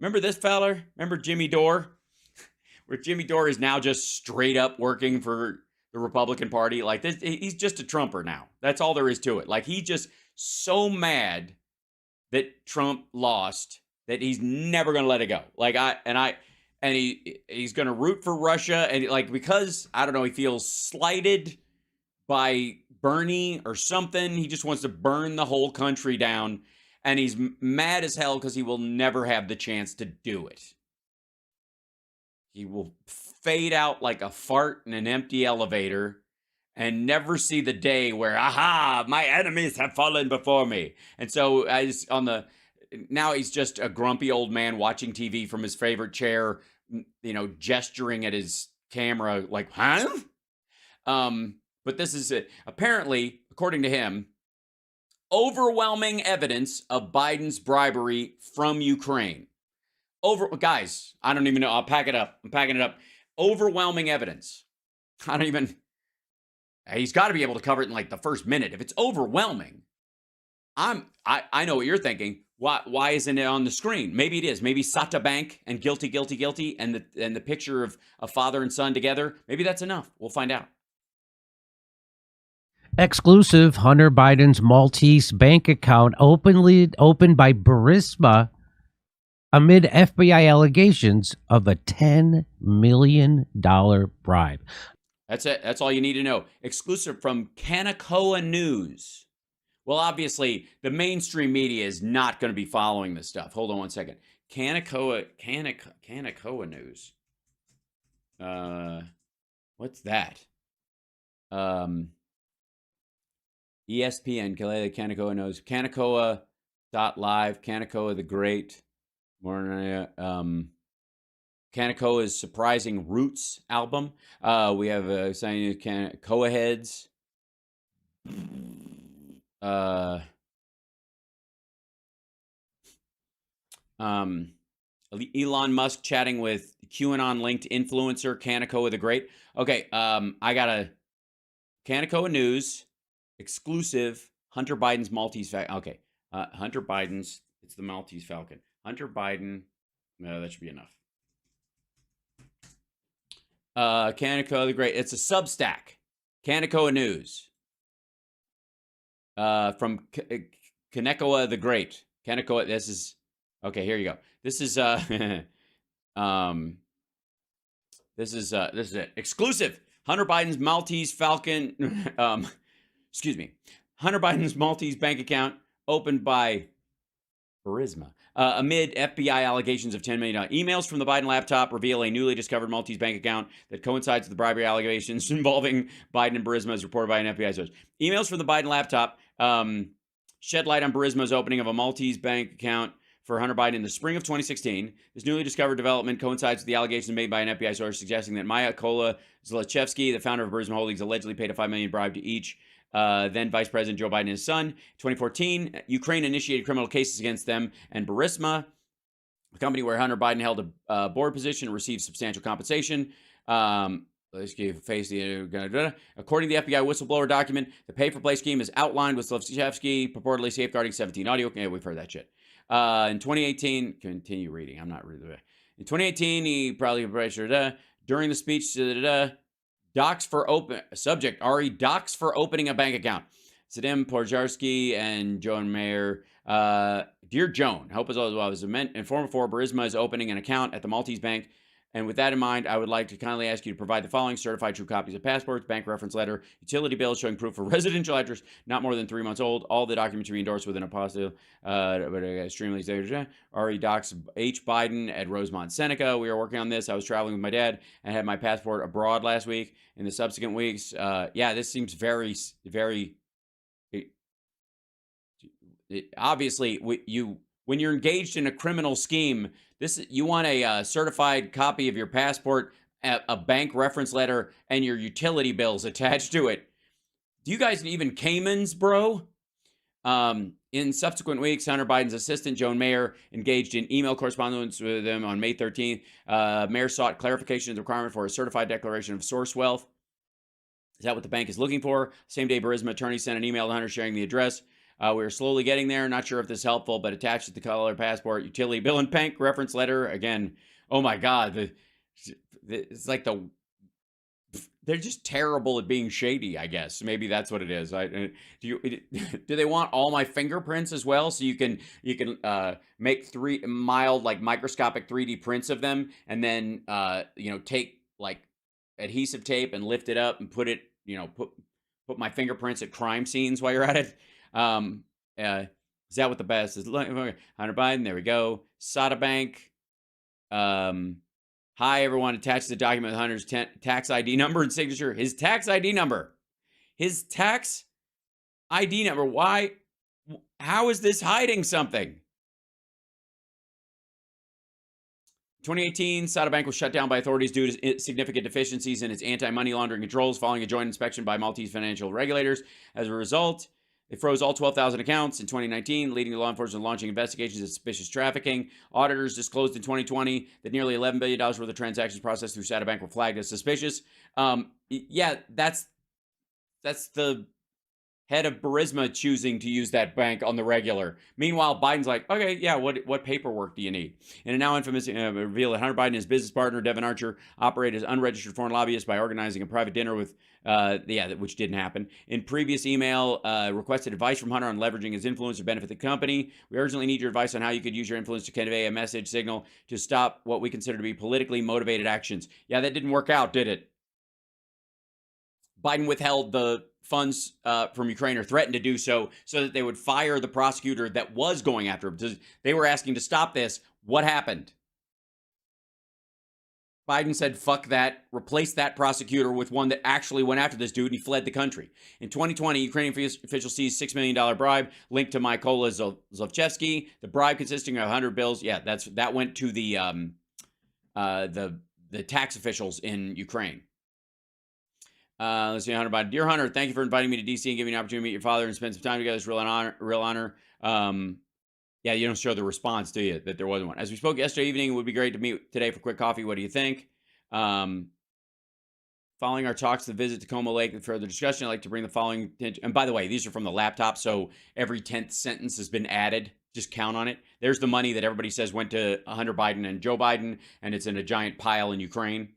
Remember this feller? Remember Jimmy Dore? Where Jimmy Dore is now just straight up working for the Republican Party. Like this, he's just a Trumper now. That's all there is to it. Like he's just so mad that Trump lost that he's never going to let it go. He's going to root for Russia, and like because I don't know, he feels slighted by Bernie or something. He just wants to burn the whole country down, and he's mad as hell because he will never have the chance to do it. He will fade out like a fart in an empty elevator and never see the day where, aha, my enemies have fallen before me. And so now he's just a grumpy old man watching TV from his favorite chair, gesturing at his camera like, huh? But this is it. Apparently, according to him, overwhelming evidence of Biden's bribery from Ukraine. Guys, I don't even know. I'll pack it up. I'm packing it up. Overwhelming evidence. He's got to be able to cover it in like the first minute. If it's overwhelming, I know what you're thinking. Why isn't it on the screen? Maybe it is. Maybe Sata Bank and guilty, and the picture of a father and son together. Maybe that's enough. We'll find out. Exclusive: Hunter Biden's Maltese bank account opened by Burisma amid FBI allegations of a $10 million bribe. That's it. That's all you need to know. Exclusive from Kanakawa News. Well, obviously, the mainstream media is not going to be following this stuff. Hold on one second. Kanakawa News. What's that? ESPN, Kanakawa News. Kanakawa.live. Kanakawa the Great. Kanakawa's surprising Roots album. We have signing Kanakawa heads. Elon Musk chatting with QAnon linked influencer Kanakawa the Great. Okay, I got a Kanakawa News exclusive. Hunter Biden's Maltese Falcon. Okay, Hunter Biden's. It's the Maltese Falcon. Hunter Biden. That should be enough. Kanakawa the Great. It's a Substack. Kanakawa News. From Kanakawa the Great. Kanakawa. This is okay. Here you go. This is this is it. Exclusive. Hunter Biden's Maltese Falcon. Excuse me. Hunter Biden's Maltese bank account opened by Burisma. Amid FBI allegations of $10 million. Emails from the Biden laptop reveal a newly discovered Maltese bank account that coincides with the bribery allegations involving Biden and Burisma, as reported by an FBI source. Emails from the Biden laptop shed light on Burisma's opening of a Maltese bank account for Hunter Biden in the spring of 2016. This newly discovered development coincides with the allegations made by an FBI source suggesting that Mykola Zlochevsky, the founder of Burisma Holdings, allegedly paid a $5 million bribe to each then Vice President Joe Biden and his son. 2014, Ukraine initiated criminal cases against them, and Burisma, the company where Hunter Biden held a board position, received substantial compensation. According to the FBI whistleblower document, the pay-for-play scheme is outlined with Zlochevsky purportedly safeguarding 17 audio. Yeah, we've heard that shit. In 2018, continue reading. I'm not reading. In 2018, he probably during the speech. Docs for open subject. Ari docs for opening a bank account. Sadim Porjarski and Joan Mayer. Dear Joan, hope as well. I was informed before Burisma is opening an account at the Maltese Bank. And with that in mind, I would like to kindly ask you to provide the following: certified true copies of passports, bank reference letter, utility bills showing proof of residential address not more than 3 months old. All the documents to be endorsed with an apostille. Extremely Ari Docs H. Biden at Rosemont, Seneca. We are working on this. I was traveling with my dad and had my passport abroad last week. In the subsequent weeks, this seems very, very. Obviously, when you're engaged in a criminal scheme, you want a certified copy of your passport, a bank reference letter, and your utility bills attached to it. Do you guys even Caymans, bro? In subsequent weeks, Hunter Biden's assistant, Joan Mayer, engaged in email correspondence with them on May 13th. Mayer sought clarification of the requirement for a certified declaration of source wealth. Is that what the bank is looking for? Same day, Burisma attorney sent an email to Hunter sharing the address. We're slowly getting there. Not sure if this is helpful, but attached to the color passport, utility bill and bank reference letter. Again, oh my God. It's like they're just terrible at being shady, I guess. Maybe that's what it is. Do they want all my fingerprints as well, so you can make mild, like microscopic 3D prints of them, and then take like adhesive tape and lift it up and put it, put my fingerprints at crime scenes while you're at it. Is that what the best is? Hunter Biden, there we go. Sada Bank. Hi, everyone. Attached to the document with Hunter's tax ID number and signature. His tax ID number. His tax ID number. Why? How is this hiding something? 2018, Sada Bank was shut down by authorities due to significant deficiencies in its anti-money laundering controls following a joint inspection by Maltese financial regulators. As a result, they froze all 12,000 accounts in 2019, leading to law enforcement launching investigations of suspicious trafficking. Auditors disclosed in 2020 that nearly $11 billion worth of transactions processed through Sada Bank were flagged as suspicious. Yeah, that's the head of Burisma choosing to use that bank on the regular. Meanwhile, Biden's like, okay, yeah, what paperwork do you need? In a now infamous reveal that Hunter Biden and his business partner, Devin Archer, operate as unregistered foreign lobbyists by organizing a private dinner with, which didn't happen. In previous email, requested advice from Hunter on leveraging his influence to benefit the company. We urgently need your advice on how you could use your influence to convey a message signal to stop what we consider to be politically motivated actions. Yeah, that didn't work out, did it? Biden withheld the funds from Ukraine, or threatened to do so that they would fire the prosecutor that was going after him. They were asking to stop this. What happened? Biden said, fuck that, replaced that prosecutor with one that actually went after this dude, and he fled the country. In 2020, Ukrainian officials seized $6 million bribe linked to Mykola Zlochevsky. The bribe consisting of 100 bills. Yeah, that went to the tax officials in Ukraine. Let's see, Hunter Biden. Dear Hunter, thank you for inviting me to DC and giving me an opportunity to meet your father and spend some time together. It's real honor. Yeah, you don't show the response, do you, that there wasn't one? As we spoke yesterday evening, it would be great to meet today for quick coffee. What do you think? Following our talks, the visit to Como Lake and further discussion, I'd like to bring the following. And by the way, these are from the laptop, so every 10th sentence has been added. Just count on it. There's the money that everybody says went to Hunter Biden and Joe Biden, and it's in a giant pile in Ukraine.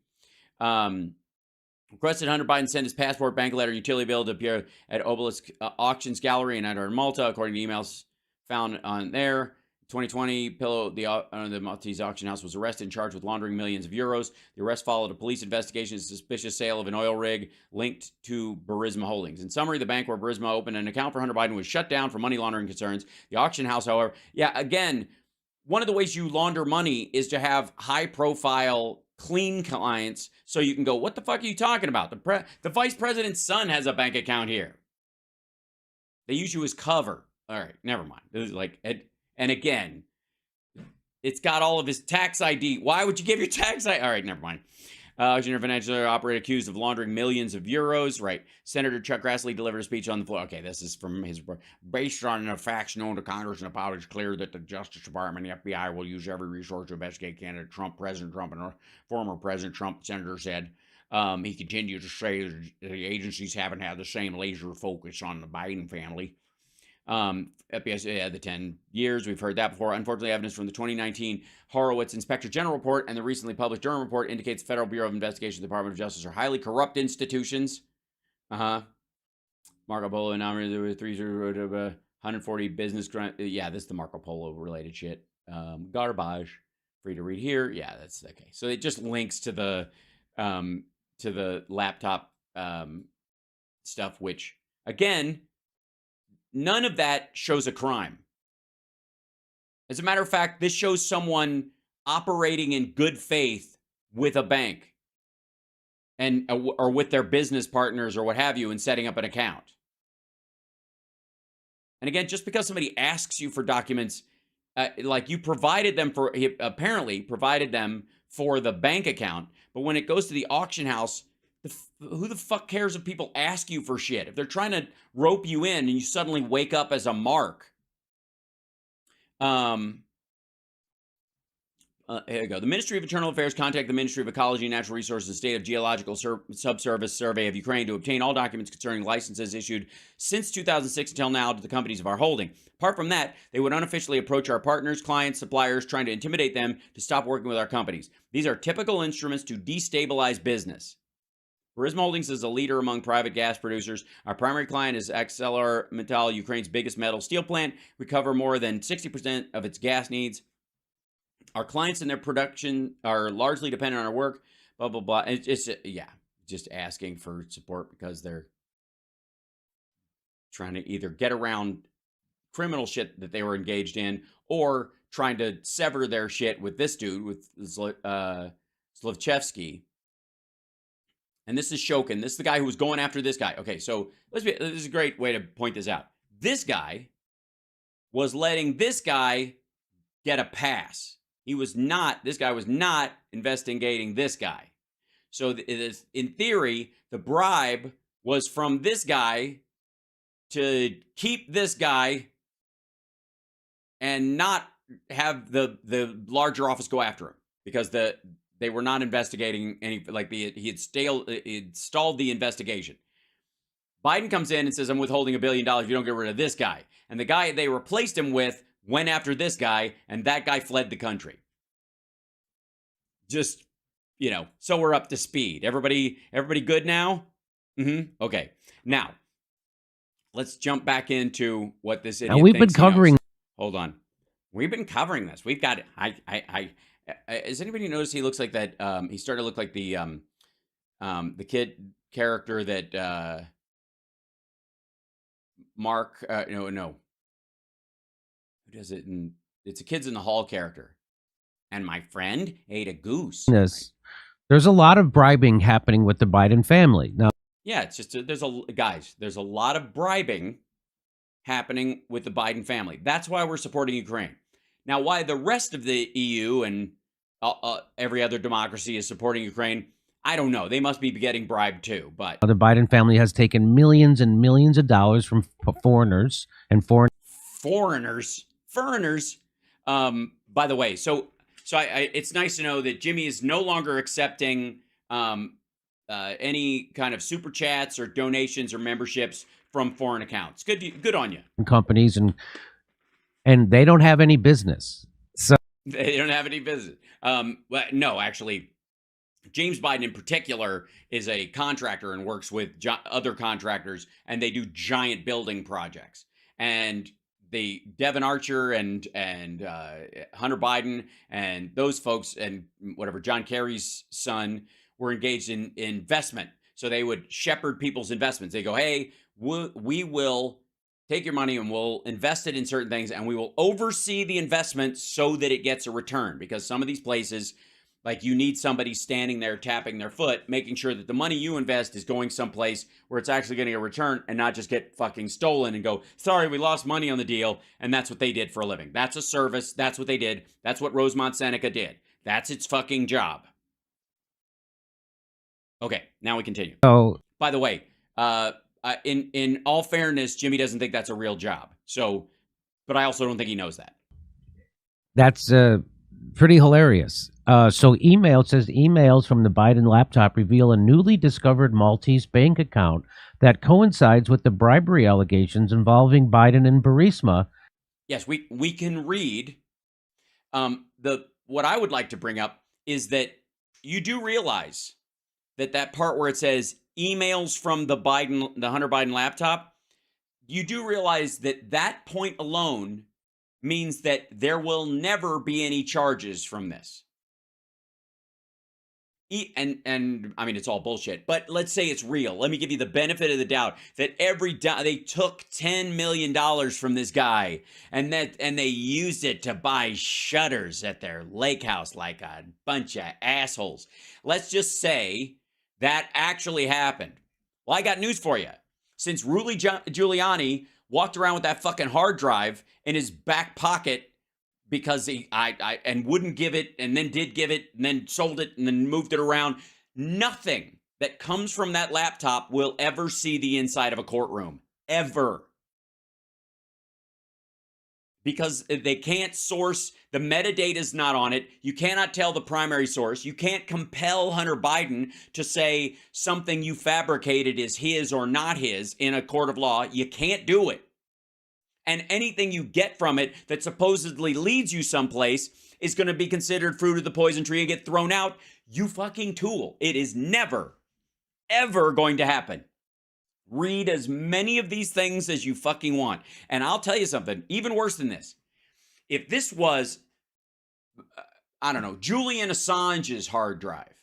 Requested Hunter Biden send his passport, bank letter, utility bill to appear at Obelisk Auctions Gallery in Malta, according to emails found on there. 2020, Pillow, the Maltese auction house, was arrested and charged with laundering millions of euros. The arrest followed a police investigation of suspicious sale of an oil rig linked to Burisma Holdings. In summary, the bank where Burisma opened an account for Hunter Biden was shut down for money laundering concerns. The auction house, however, again, one of the ways you launder money is to have high-profile, clean clients, so you can go, what the fuck are you talking about? The vice president's son has a bank account here. They use you as cover. All right, never mind. It was like, and again, it's got all of his tax ID. Why would you give your tax ID? All right, never mind. Auctioneer financial operator accused of laundering millions of euros. Right. Senator Chuck Grassley delivered a speech on the floor. Okay, this is from his report. Based on the facts known to Congress and the public, it's clear that the Justice Department and the FBI will use every resource to investigate candidate Trump, President Trump, and former President Trump, Senator said. He continued to say that the agencies haven't had the same laser focus on the Biden family. FBI, the 10 years, we've heard that before. Unfortunately, evidence from the 2019 Horowitz Inspector General report and the recently published Durham report indicates the Federal Bureau of Investigation and the Department of Justice are highly corrupt institutions. Marco Polo and 140 business. Yeah, this is the Marco Polo related shit. Garbage. Free to read here. Yeah, that's okay. So it just links to the laptop stuff, which again, none of that shows a crime. As a matter of fact, this shows someone operating in good faith with a bank and or with their business partners or what have you, and setting up an account. And again, just because somebody asks you for documents, like you provided them for, he apparently provided them for the bank account, but when it goes to the auction house, who the fuck cares if people ask you for shit? If they're trying to rope you in and you suddenly wake up as a mark. Here we go. The Ministry of Internal Affairs contacted the Ministry of Ecology and Natural Resources and State of Geological Subsurface Survey of Ukraine to obtain all documents concerning licenses issued since 2006 until now to the companies of our holding. Apart from that, they would unofficially approach our partners, clients, suppliers, trying to intimidate them to stop working with our companies. These are typical instruments to destabilize business. Burisma Holdings is a leader among private gas producers. Our primary client is ArcelorMittal, Ukraine's biggest metal steel plant. We cover more than 60% of its gas needs. Our clients and their production are largely dependent on our work, blah, blah, blah. And it's just asking for support because they're trying to either get around criminal shit that they were engaged in or trying to sever their shit with this dude, with Zlevchevsky. And this is Shoken. This is the guy who was going after this guy. Okay, so this is a great way to point this out. This guy was letting this guy get a pass. This guy was not investigating this guy. So in theory, the bribe was from this guy to keep this guy and not have the larger office go after him because they were not investigating any, like he had stalled the investigation. Biden comes in and says, I'm withholding $1 billion if you don't get rid of this guy. And the guy they replaced him with went after this guy, and that guy fled the country. Just, so we're up to speed. Everybody good now? Okay. Now, let's jump back into what this idiot we've been covering. Hold on. We've been covering this. We've got it. Has anybody noticed he looks like that? He started to look like the kid character that Mark. No. Who does it? It's a Kids in the Hall character. And my friend ate a goose. Yes. There's a lot of bribing happening with the Biden family. Now, yeah, it's just there's a lot of bribing happening with the Biden family. That's why we're supporting Ukraine. Now, why the rest of the EU and every other democracy is supporting Ukraine, I don't know. They must be getting bribed too. But the Biden family has taken millions and millions of dollars from foreigners and foreigners. By the way, so it's nice to know that Jimmy is no longer accepting any kind of super chats or donations or memberships from foreign accounts. Good on you. Companies and they don't have any business. So they don't have any business. No, actually, James Biden in particular is a contractor and works with other contractors, and they do giant building projects. And Devin Archer and Hunter Biden and those folks and whatever, John Kerry's son, were engaged in investment. So they would shepherd people's investments. They go, hey, we will take your money and we'll invest it in certain things, and we will oversee the investment so that it gets a return. Because some of these places, like, you need somebody standing there tapping their foot, making sure that the money you invest is going someplace where it's actually getting a return and not just get fucking stolen and go, sorry, we lost money on the deal. And that's what they did for a living. That's a service. That's what they did. That's what Rosemont Seneca did. That's its fucking job. Okay, now we continue. So, by the way, in all fairness, Jimmy doesn't think that's a real job. So, but I also don't think he knows that. That's pretty hilarious. So emails from the Biden laptop reveal a newly discovered Maltese bank account that coincides with the bribery allegations involving Biden and Burisma. Yes, we can read. What I would like to bring up is that you do realize that part where it says emails from the Hunter Biden laptop, you do realize that point alone means that there will never be any charges from this. And I mean, it's all bullshit, but let's say it's real. Let me give you the benefit of the doubt that they took $10 million from this guy and they used it to buy shutters at their lake house like a bunch of assholes. Let's just say that actually happened. Well, I got news for you. Since Rudy Giuliani walked around with that fucking hard drive in his back pocket because and wouldn't give it, and then did give it, and then sold it, and then moved it around. Nothing that comes from that laptop will ever see the inside of a courtroom. Ever. because they can't source, the metadata is not on it. You cannot tell the primary source. You can't compel Hunter Biden to say something you fabricated is his or not his in a court of law. You can't do it. And anything you get from it that supposedly leads you someplace is going to be considered fruit of the poison tree and get thrown out. You fucking tool. It is never, ever going to happen. Read as many of these things as you fucking want. And I'll tell you something, even worse than this. If this was, I don't know, Julian Assange's hard drive,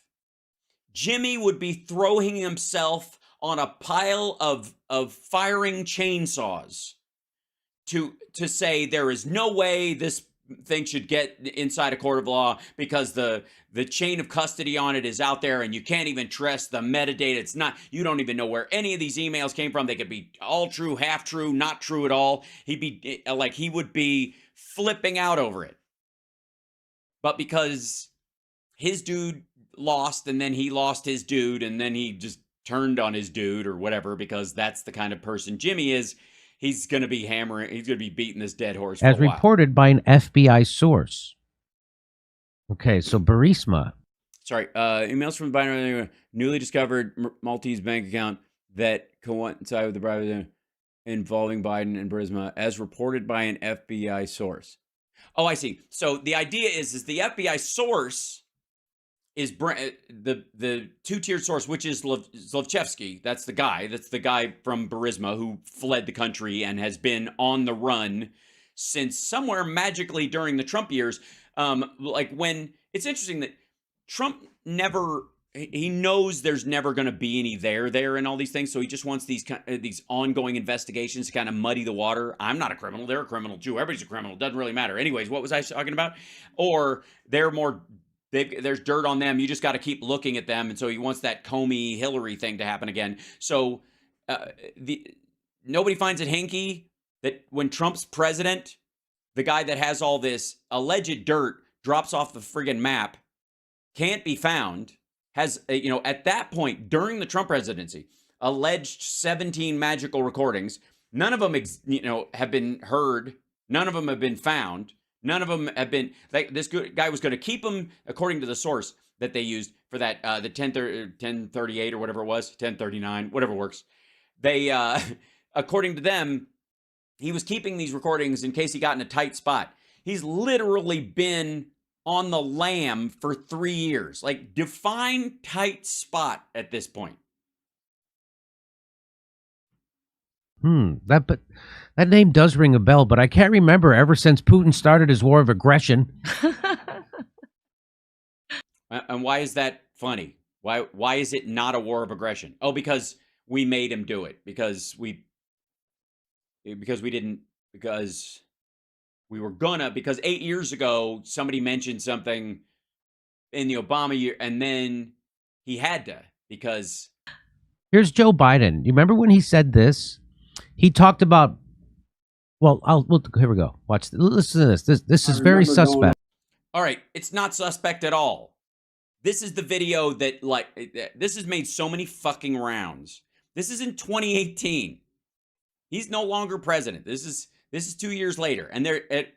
Jimmy would be throwing himself on a pile of firing chainsaws to say there is no way this thing should get inside a court of law because the chain of custody on it is out there and you can't even trust the metadata. It's not, you don't even know where any of these emails came from. They could be all true, half true, not true at all. He would be flipping out over it. But because his dude lost and then he lost his dude and then he just turned on his dude or whatever, because that's the kind of person Jimmy is, he's going to be hammering, he's going to be beating this dead horse for a while. As reported by an FBI source. Okay, so Burisma. Sorry, emails from the Biden, newly discovered Maltese bank account that coincide with the bribe involving Biden and Burisma, as reported by an FBI source. Oh, I see. So the idea is the FBI source is the two-tiered source, which is Zlochevsky. That's the guy from Burisma who fled the country and has been on the run since somewhere magically during the Trump years. When it's interesting that Trump he knows there's never going to be any there and all these things. So he just wants these ongoing investigations to kind of muddy the water. I'm not a criminal. They're a criminal too. Everybody's a criminal. Doesn't really matter. Anyways, what was I talking about? Or there's dirt on them. You just got to keep looking at them. And so he wants that Comey Hillary thing to happen again. So nobody finds it hinky that when Trump's president, the guy that has all this alleged dirt drops off the friggin' map, can't be found, has, at that point during the Trump presidency, alleged 17 magical recordings. None of them, have been heard. None of them have been found. None of them have been, this guy was going to keep them, according to the source that they used for that, the 1038 or whatever it was, 1039, whatever works. They, according to them, he was keeping these recordings in case he got in a tight spot. He's literally been on the lam for 3 years. Like, define tight spot at this point. That name does ring a bell, but I can't remember ever since Putin started his war of aggression. And why is that funny? Why is it not a war of aggression? Oh, because we made him do it. Because we were gonna, because 8 years ago, somebody mentioned something in the Obama year, and then he had to, because... Here's Joe Biden. You remember when he said this? He talked about, here we go. Watch, listen to this. This is very suspect. All right, it's not suspect at all. This is the video that, this has made so many fucking rounds. This is in 2018. He's no longer president. This is 2 years later, and the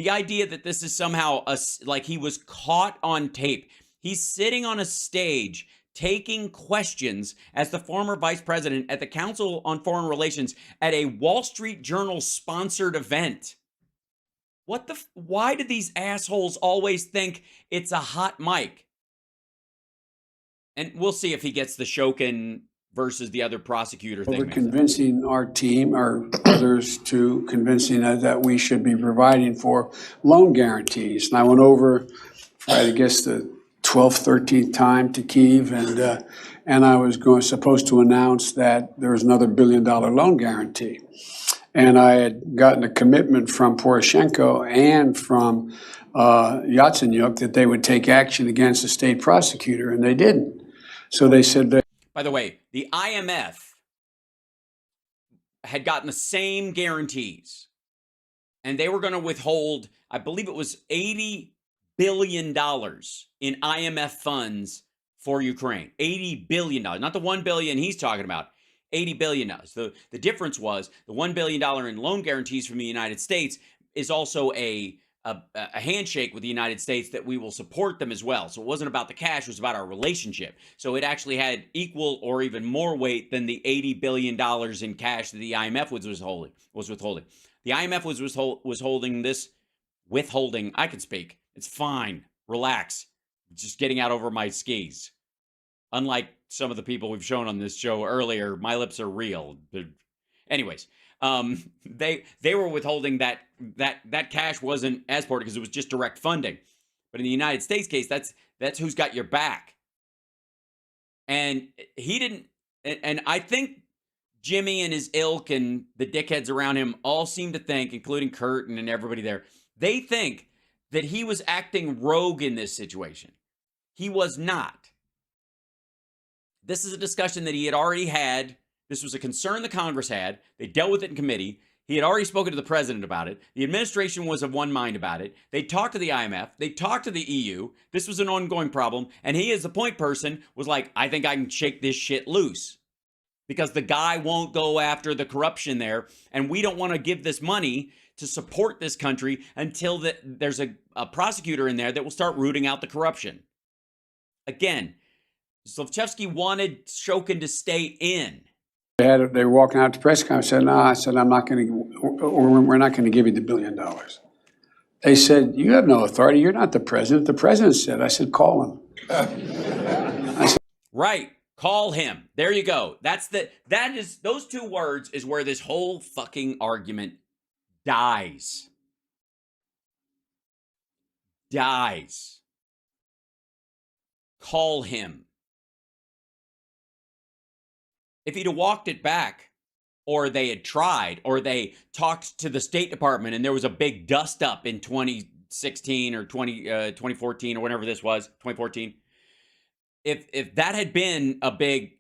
idea that this is somehow he was caught on tape. He's sitting on a stage taking questions as the former vice president at the Council on Foreign Relations at a Wall Street Journal sponsored event. Why do these assholes always think it's a hot mic? And we'll see if he gets the Shoken versus the other prosecutor thing. We're convincing our team, or others, to convincing us that we should be providing for loan guarantees. And I went over for, I guess, the 12th, 13th time to Kyiv, and I was supposed to announce that there was another $1 billion loan guarantee. And I had gotten a commitment from Poroshenko and from Yatsenyuk that they would take action against the state prosecutor, and they didn't. So they said that. By the way, the IMF had gotten the same guarantees, and they were going to withhold, I believe it was $80 billion in IMF funds for Ukraine. $80 billion, not the $1 billion he's talking about. $80 billion does. The difference was the $1 billion in loan guarantees from the United States is also a handshake with the United States that we will support them as well. So it wasn't about the cash, it was about our relationship. So it actually had equal or even more weight than the $80 billion in cash that the IMF was withholding. The IMF was holding this, withholding, I can speak. It's fine. Relax. Just getting out over my skis. Unlike some of the people we've shown on this show earlier, my lips are real. Anyways, they were withholding that cash wasn't as important because it was just direct funding. But in the United States case, that's who's got your back. And he didn't, and I think Jimmy and his ilk and the dickheads around him all seem to think, including Kurt and everybody there, they think that he was acting rogue in this situation. He was not. This is a discussion that he had already had. This was a concern the Congress had. They dealt with it in committee. He had already spoken to the president about it. The administration was of one mind about it. They talked to the IMF. They talked to the EU. This was an ongoing problem. And he, as the point person, was like, I think I can shake this shit loose. Because the guy won't go after the corruption there. And we don't want to give this money to support this country until there's a prosecutor in there that will start rooting out the corruption. Again, Zlochevsky wanted Shoken to stay in. They were walking out to press conference. I said, no, I said, I'm not going to, or we're not going to give you the $1 billion. They said, you have no authority. You're not the president. The president said, I said, call him. Right. Call him. There you go. Those two words is where this whole fucking argument dies. Dies. Call him. If he'd have walked it back, or they had tried, or they talked to the State Department and there was a big dust up in 2016 or 2014 or whatever this was, 2014, if that had been a big,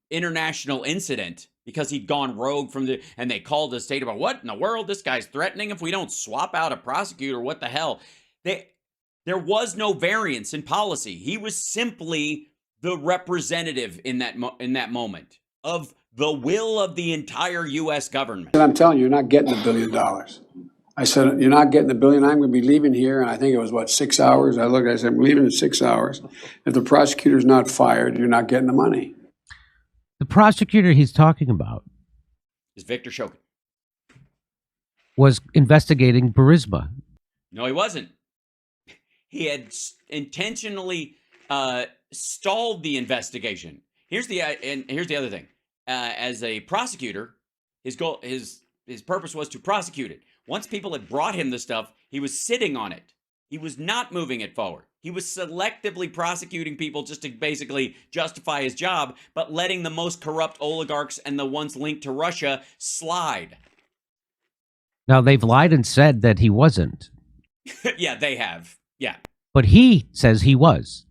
international incident because he'd gone rogue and they called the State Department, what in the world? This guy's threatening if we don't swap out a prosecutor, what the hell? There was no variance in policy. He was simply the representative in that moment of the will of the entire U.S. government. And I'm telling you, you're not getting the $1 billion. I said, you're not getting the $1 billion. I'm going to be leaving here. And I think it was, 6 hours? I said, I'm leaving in 6 hours. If the prosecutor's not fired, you're not getting the money. The prosecutor he's talking about is Victor Shoken. Was investigating Burisma. No, he wasn't. He had intentionally stalled the investigation. Here's the other thing. As a prosecutor, his purpose was to prosecute it. Once people had brought him the stuff, he was sitting on it. He was not moving it forward. He was selectively prosecuting people just to basically justify his job, but letting the most corrupt oligarchs and the ones linked to Russia slide. Now, they've lied and said that he wasn't. Yeah, they have. Yeah. But he says he was.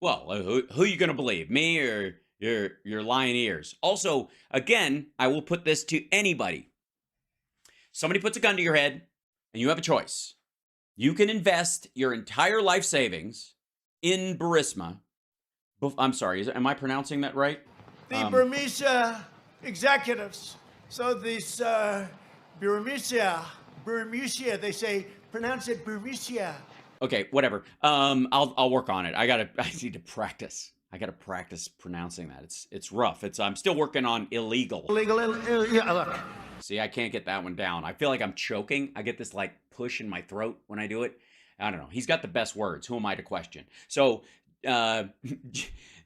Well, who are you going to believe? Me or your lying ears? Also, again, I will put this to anybody. Somebody puts a gun to your head and you have a choice. You can invest your entire life savings in Burisma. I'm sorry, am I pronouncing that right? The Burmese executives. So this Burmese, they say, pronounce it Burmese. Okay, whatever. I'll work on it. I need to practice. I got to practice pronouncing that. It's rough. I'm still working on illegal. Yeah, look. See, I can't get that one down. I feel like I'm choking. I get this like push in my throat when I do it. I don't know. He's got the best words. Who am I to question? So,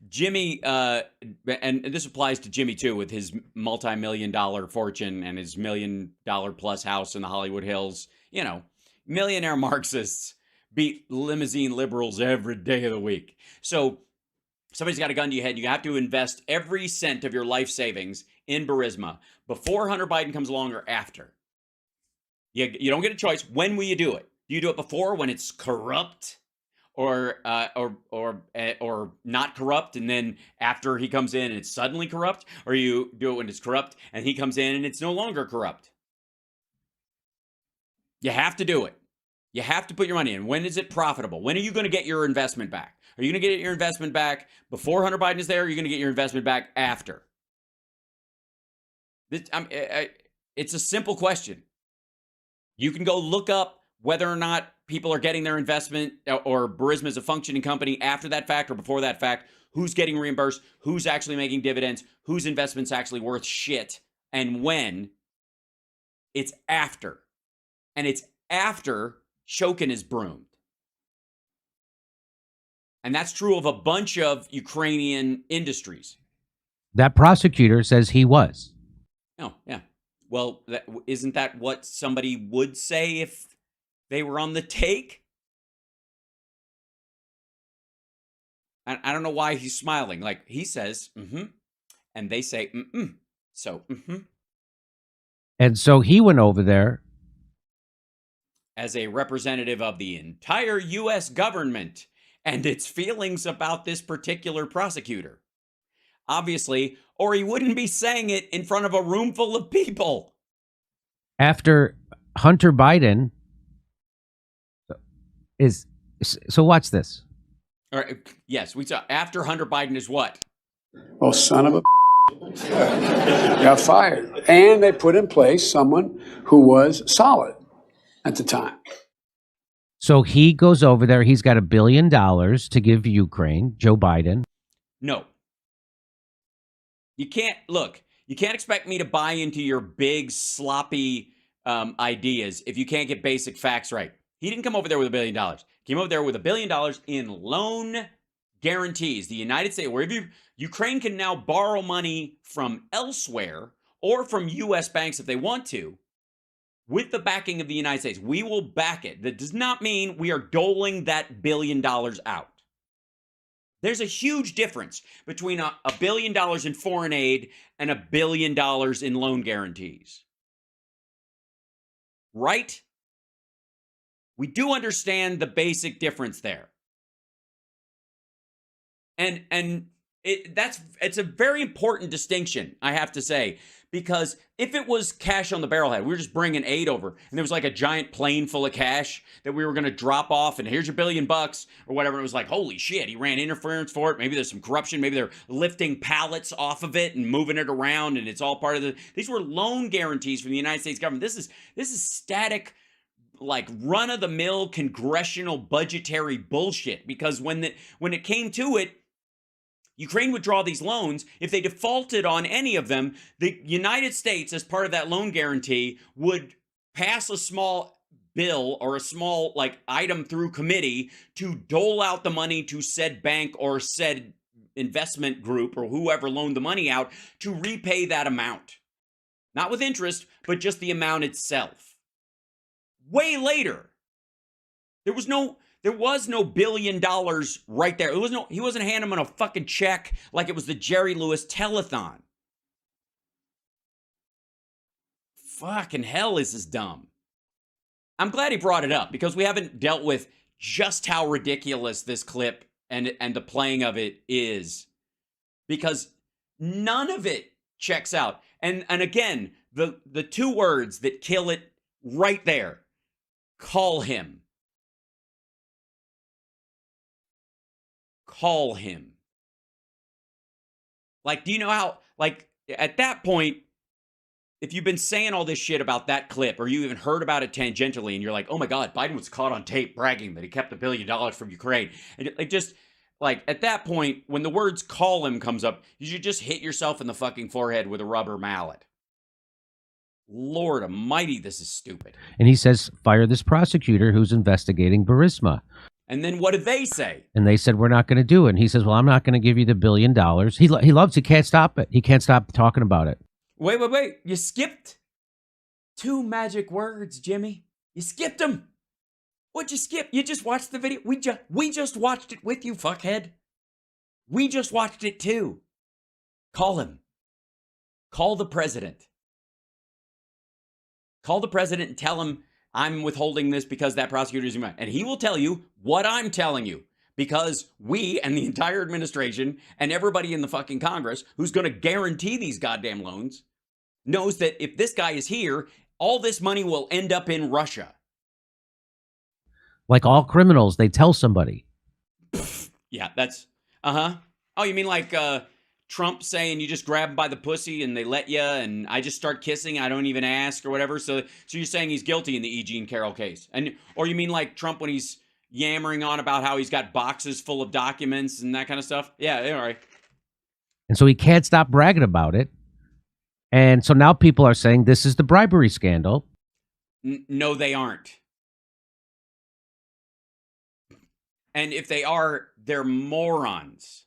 Jimmy, and this applies to Jimmy too, with his multi-million-dollar fortune and his $1 million plus house in the Hollywood Hills. Millionaire Marxists beat limousine liberals every day of the week. So somebody's got a gun to your head. You have to invest every cent of your life savings in Burisma before Hunter Biden comes along or after. You don't get a choice. When will you do it? Do you do it before, when it's corrupt, or not corrupt, and then after he comes in and it's suddenly corrupt, or you do it when it's corrupt and he comes in and it's no longer corrupt? You have to do it. You have to put your money in. When is it profitable? When are you going to get your investment back? Are you going to get your investment back before Hunter Biden is there? Or are you going to get your investment back after? It's a simple question. You can go look up whether or not people are getting their investment or Burisma is a functioning company after that fact or before that fact, who's getting reimbursed, who's actually making dividends, whose investment's actually worth shit, and when. It's after. And it's after Shoken is broomed. And that's true of a bunch of Ukrainian industries. That prosecutor says he was. Oh, yeah. Well, isn't that what somebody would say if they were on the take? I don't know why he's smiling. Like, he says, and they say, So, And so he went over there. As a representative of the entire U.S. government and its feelings about this particular prosecutor. Obviously, or he wouldn't be saying it in front of a room full of people. After Hunter Biden is... So watch this. All right, yes, we saw after Hunter Biden is what? Well, son of a got fired. And they put in place someone who was solid at the time. So he goes over there. He's got $1 billion to give Ukraine, Joe Biden. No. You can't expect me to buy into your big, sloppy ideas if you can't get basic facts right. He didn't come over there with $1 billion. He came over there with $1 billion in loan guarantees. The United States, Ukraine can now borrow money from elsewhere or from U.S. banks if they want to, with the backing of the United States. We will back it. That does not mean we are doling that $1 billion out. There's a huge difference between $1 billion in foreign aid and $1 billion in loan guarantees. Right? We do understand the basic difference there. And it's a very important distinction, I have to say, because if it was cash on the barrelhead, we were just bringing aid over, and there was like a giant plane full of cash that we were going to drop off, and here's your $1 billion or whatever. And it was like, holy shit, he ran interference for it. Maybe there's some corruption. Maybe they're lifting pallets off of it and moving it around, and it's all part of these were loan guarantees from the United States government. This is static, like run-of-the-mill congressional budgetary bullshit, because when it came to it, Ukraine would draw these loans. If they defaulted on any of them, the United States, as part of that loan guarantee, would pass a small bill or a small item through committee to dole out the money to said bank or said investment group or whoever loaned the money out to repay that amount. Not with interest, but just the amount itself. Way later, there was no $1 billion right there. He wasn't handing him a fucking check like it was the Jerry Lewis telethon. Fucking hell, is this dumb. I'm glad he brought it up because we haven't dealt with just how ridiculous this clip and the playing of it is, because none of it checks out. And again, the two words that kill it right there: call him. Call him. Do you know how, at that point, if you've been saying all this shit about that clip, or you even heard about it tangentially, and you're like, oh my God, Biden was caught on tape bragging that he kept $1 billion from Ukraine. And at that point, when the words call him comes up, you should just hit yourself in the fucking forehead with a rubber mallet. Lord almighty, this is stupid. And he says, fire this prosecutor who's investigating Burisma. And then what did they say? And they said, we're not going to do it. And he says, well, I'm not going to give you the $1 billion. He loves, he can't stop it. He can't stop talking about it. Wait. You skipped 2 magic words, Jimmy. You skipped them. What'd you skip? You just watched the video. We just watched it with you, fuckhead. We just watched it too. Call him. Call the president. Call the president and tell him I'm withholding this because that prosecutor is mine. And he will tell you what I'm telling you, because we and the entire administration and everybody in the fucking Congress who's going to guarantee these goddamn loans knows that if this guy is here, all this money will end up in Russia. Like all criminals, they tell somebody. Yeah, that's, Oh, you mean like Trump saying you just grab him by the pussy and they let you, and I just start kissing, I don't even ask or whatever. So you're saying he's guilty in the E. Jean Carroll case, or you mean like Trump when he's yammering on about how he's got boxes full of documents and that kind of stuff? Yeah, all right. And so he can't stop bragging about it. And so now people are saying this is the bribery scandal. No, they aren't. And if they are, they're morons.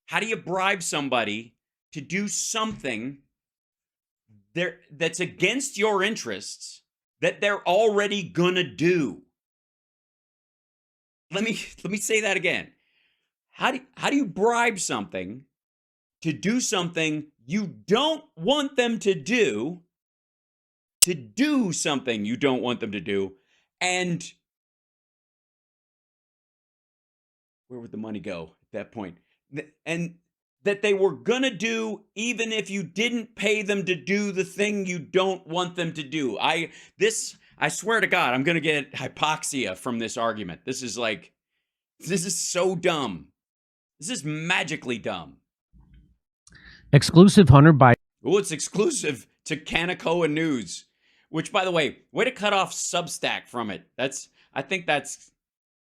How do you bribe somebody to do something that's against your interests that they're already gonna do? Let me say that again. How do you bribe something to do something you don't want them to do something you don't want them to do, and where would the money go at that point? And that they were gonna do even if you didn't pay them to do the thing you don't want them to do. I swear to God, I'm gonna get hypoxia from this argument. This is so dumb. This is magically dumb. Exclusive Hunter Biden. Oh, it's exclusive to Kanakawa News, which, by the way, way to cut off Substack from it. I think that's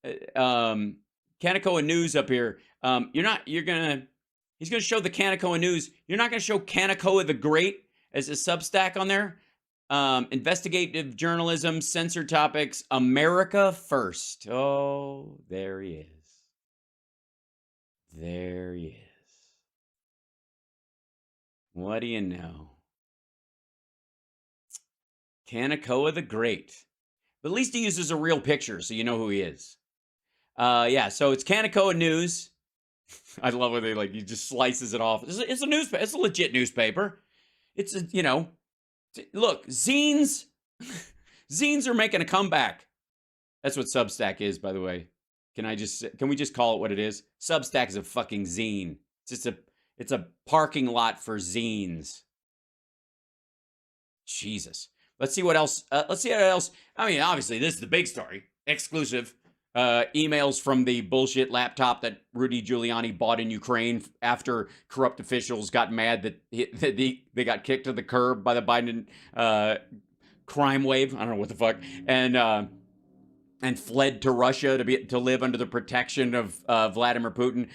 Kanakawa News up here. He's gonna show the Kanakawa News. You're not gonna show Kanakawa the Great as a Substack on there. Investigative journalism, censored topics, America first. Oh, there he is. There he is. What do you know? Kanakawa the Great. But at least he uses a real picture, so you know who he is. Yeah, so it's Kanakawa News. I love when he just slices it off. It's a newspaper. It's a legit newspaper. It's look, zines are making a comeback. That's what Substack is, by the way. Can we just call it what it is? Substack is a fucking zine. It's a parking lot for zines. Jesus. Let's see what else. I mean, obviously, this is the big story. Exclusive. Emails from the bullshit laptop that Rudy Giuliani bought in Ukraine after corrupt officials got mad that they got kicked to the curb by the Biden crime wave. I don't know what the fuck. And fled to Russia to live under the protection of Vladimir Putin.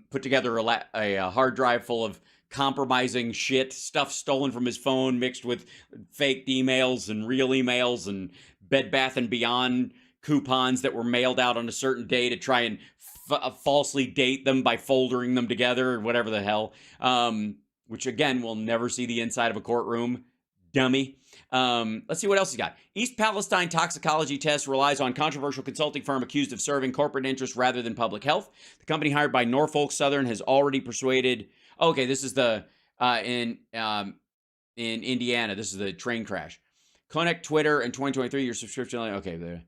Put together a hard drive full of compromising shit, stuff stolen from his phone, mixed with faked emails and real emails and Bed Bath & Beyond coupons that were mailed out on a certain day to try and falsely date them by foldering them together or whatever the hell. Which, again, we'll never see the inside of a courtroom. Dummy. Let's see what else he's got. East Palestine toxicology test relies on controversial consulting firm accused of serving corporate interests rather than public health. The company hired by Norfolk Southern has already persuaded. Okay, this is the in Indiana. This is the train crash. Connect Twitter in 2023. Your subscription. Okay, there.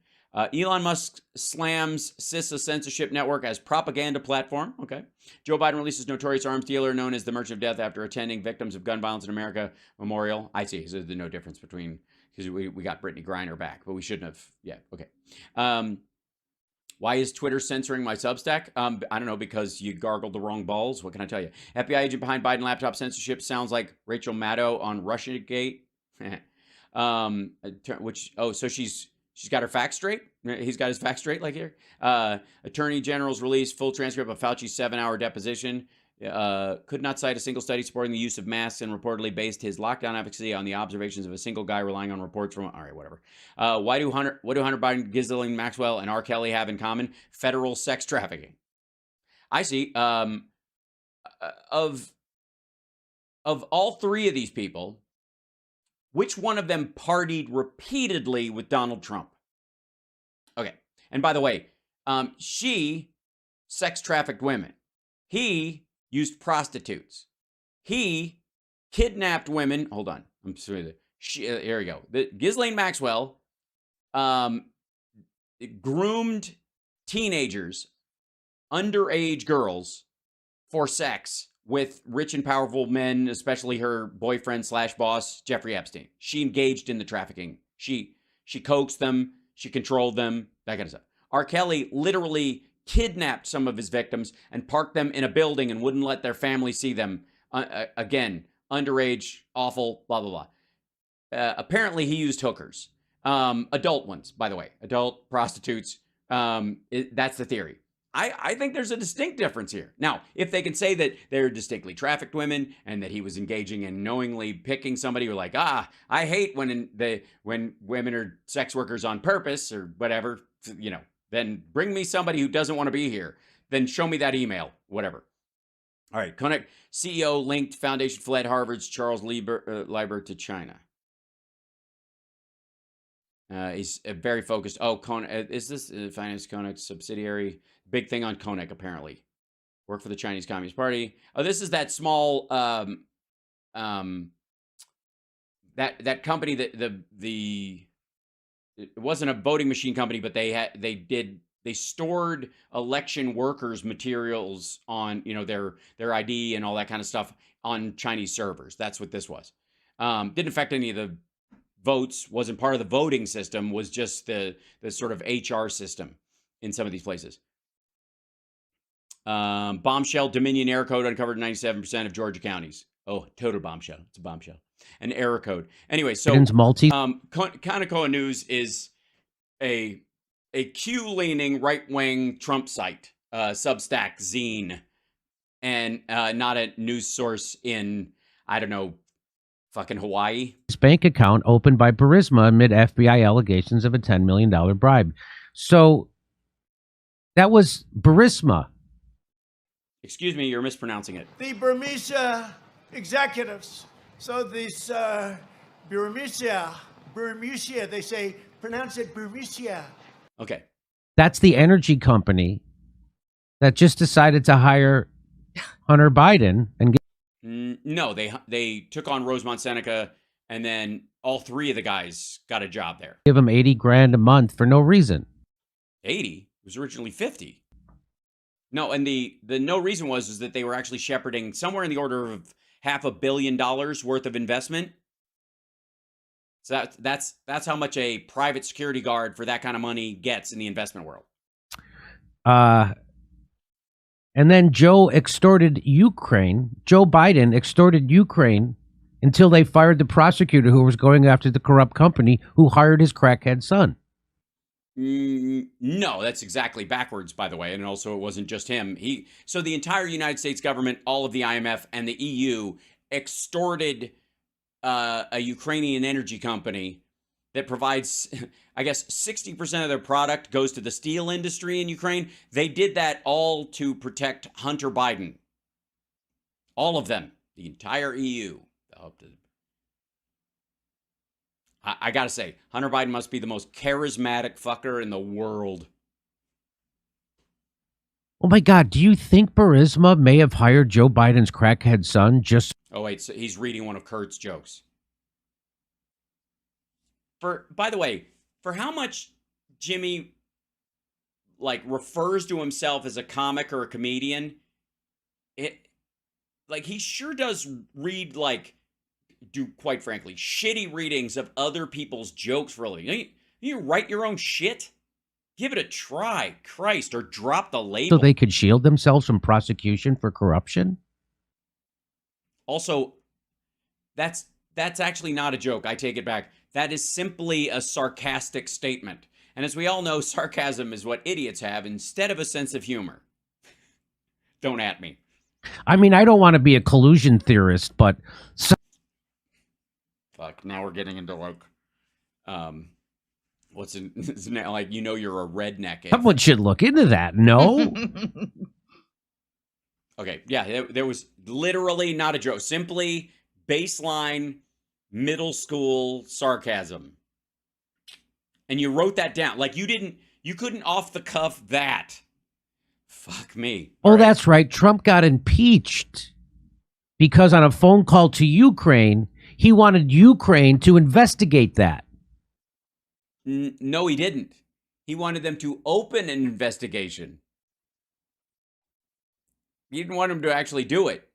Elon Musk slams CISA censorship network as propaganda platform. Okay. Joe Biden releases notorious arms dealer known as the Merchant of Death after attending Victims of Gun Violence in America memorial. I see. So there's no difference between, because we got Brittany Griner back, but we shouldn't have. Yeah. Okay. Why is Twitter censoring my Substack? I don't know, because you gargled the wrong balls. What can I tell you? FBI agent behind Biden laptop censorship sounds like Rachel Maddow on Russiagate. So she's got her facts straight. He's got his facts straight, like here. Attorney General's released full transcript of Fauci's 7-hour deposition. Could not cite a single study supporting the use of masks and reportedly based his lockdown efficacy on the observations of a single guy relying on reports from... All right, whatever. What do Hunter Biden, Ghislaine Maxwell, and R. Kelly have in common? Federal sex trafficking. I see. Of all three of these people, which one of them partied repeatedly with Donald Trump? Okay. And by the way, she sex trafficked women. He used prostitutes. He kidnapped women. Hold on. I'm sorry. Here we go. Ghislaine Maxwell groomed teenagers, underage girls, for sex with rich and powerful men, especially her boyfriend / boss, Jeffrey Epstein. She engaged in the trafficking. She coaxed them. She controlled them, that kind of stuff. R. Kelly literally kidnapped some of his victims and parked them in a building and wouldn't let their family see them. Again, underage, awful, blah, blah, blah. Apparently, he used hookers. Adult ones, by the way. Adult prostitutes. That's the theory. I think there's a distinct difference here. Now, if they can say that they're distinctly trafficked women and that he was engaging in knowingly picking somebody who like, I hate when women are sex workers on purpose or whatever, then bring me somebody who doesn't want to be here. Then show me that email, whatever. All right, Koenig, CEO linked Foundation fled Harvard's Charles Lieber to China. He's very focused. Oh, Koenig, is this finance Koenig's subsidiary? Big thing on Koenig, apparently. Work for the Chinese Communist Party. Oh, this is that small that company that it wasn't a voting machine company, but they stored election workers' materials on their ID and all that kind of stuff on Chinese servers. That's what this was. Didn't affect any of the votes, wasn't part of the voting system, was just the sort of HR system in some of these places. Bombshell, Dominion error code uncovered 97% of Georgia counties. Oh, total bombshell. It's a bombshell. An error code. Anyway, so Kaneko News is a Q-leaning right-wing Trump site, Substack zine, and not a news source in, I don't know, fucking Hawaii. His bank account opened by Burisma amid FBI allegations of a $10 million bribe. So that was Burisma. Excuse me, you're mispronouncing it. The Burmese executives. So this Burmese, they say, pronounce it Burmese. Okay. That's the energy company that just decided to hire Hunter Biden and No, they took on Rosemont Seneca, and then all three of the guys got a job there. give him $80,000 a month for no reason. 80? It was originally 50. No, and the no reason was that they were actually shepherding somewhere in the order of $500 million worth of investment. So that's how much a private security guard for that kind of money gets in the investment world. And then Joe Biden extorted Ukraine until they fired the prosecutor who was going after the corrupt company who hired his crackhead son. No, that's exactly backwards, by the way. And also, it wasn't just him. So the entire United States government, all of the IMF and the EU extorted a Ukrainian energy company that provides, I guess, 60% of their product goes to the steel industry in Ukraine. They did that all to protect Hunter Biden. All of them, the entire EU. I gotta say, Hunter Biden must be the most charismatic fucker in the world. Oh my God, do you think Burisma may have hired Joe Biden's crackhead son just... Oh wait, so he's reading one of Kurt's jokes. By the way, for how much Jimmy refers to himself as a comic or a comedian, he sure does read quite frankly, shitty readings of other people's jokes for a living. You write your own shit? Give it a try, Christ, or drop the label. So they could shield themselves from prosecution for corruption? Also, that's actually not a joke. I take it back. That is simply a sarcastic statement. And as we all know, sarcasm is what idiots have instead of a sense of humor. Don't at me. I mean, I don't want to be a collusion theorist, but... Fuck, now we're getting into what's in you're a redneck. Someone should look into that. No? Okay, yeah, there was literally not a joke. Simply baseline middle school sarcasm. And you wrote that down. You couldn't off the cuff that. Fuck me. Oh, right. That's right. Trump got impeached because on a phone call to Ukraine, he wanted Ukraine to investigate that. No, he didn't. He wanted them to open an investigation. He didn't want them to actually do it.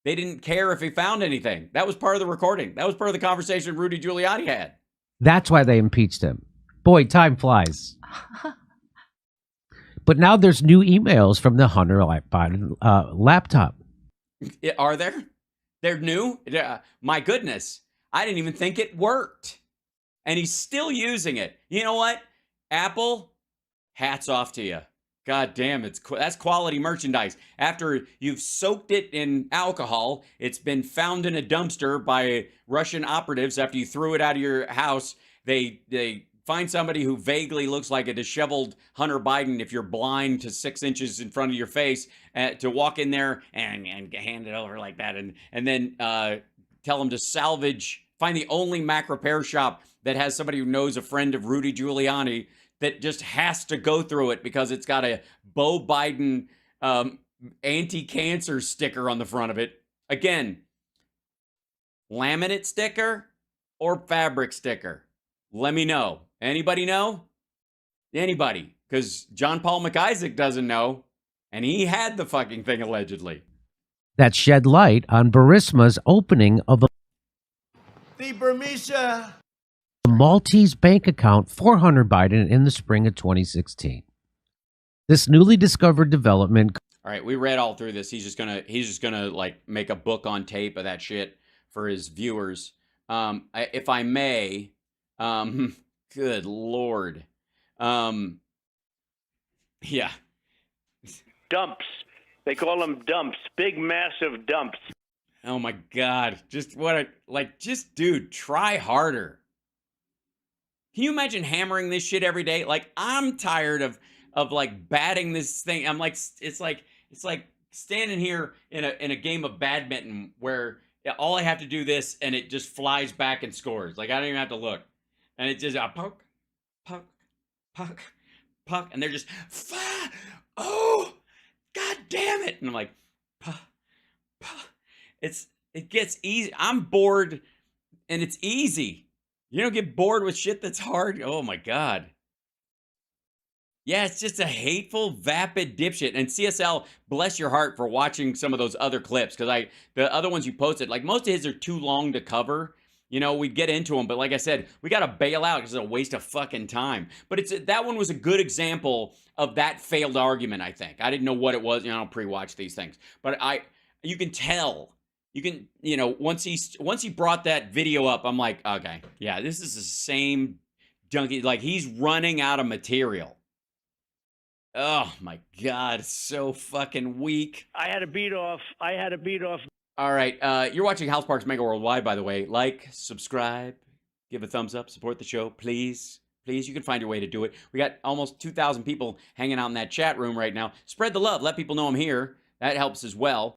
They didn't care if he found anything. That was part of the recording. That was part of the conversation Rudy Giuliani had. That's why they impeached him. Boy, time flies. But now there's new emails from the Hunter Biden laptop. Are there? They're new? My goodness. I didn't even think it worked. And he's still using it. You know what? Apple, hats off to you. God damn, that's quality merchandise. After you've soaked it in alcohol, it's been found in a dumpster by Russian operatives after you threw it out of your house. They find somebody who vaguely looks like a disheveled Hunter Biden if you're blind to 6 inches in front of your face, to walk in there and hand it over like that, and then tell them to find the only Mac repair shop that has somebody who knows a friend of Rudy Giuliani that just has to go through it because it's got a Beau Biden anti-cancer sticker on the front of it. Again, laminate sticker or fabric sticker? Let me know. Anybody know? Anybody? Because John Paul McIsaac doesn't know, and he had the fucking thing allegedly. That shed light on Burisma's opening of The Burmese a Maltese bank account for Hunter Biden in the spring of 2016. This newly discovered development. All right, we read all through this. He's just gonna like make a book on tape of that shit for his viewers. If I may, good Lord. Yeah. Dumps. They call them dumps. Big, massive dumps. Oh my God. Dude, try harder. Can you imagine hammering this shit every day? Like, I'm tired of like batting this thing. I'm like, it's like standing here in a game of badminton where all I have to do this and it just flies back and scores. Like, I don't even have to look. And it just poke, poke, poke, poke, and they're just oh, God damn it! And I'm like, it gets easy. I'm bored, and it's easy. You don't get bored with shit that's hard. Oh my God. Yeah, it's just a hateful, vapid dipshit. And CSL, bless your heart for watching some of those other clips, because the other ones you posted, like most of his are too long to cover. You know, we get into them, but like I said, we got to bail out because it's a waste of fucking time. But that one was a good example of that failed argument, I think. I didn't know what it was. You know, I don't pre-watch these things. But you can tell. Once he brought that video up, I'm like, okay, yeah, this is the same junkie. Like, he's running out of material. Oh, my God, it's so fucking weak. I had to beat off. All right, you're watching House Parks Mega Worldwide, by the way. Like, subscribe, give a thumbs up, support the show, please. Please, you can find your way to do it. We got almost 2,000 people hanging out in that chat room right now. Spread the love. Let people know I'm here. That helps as well.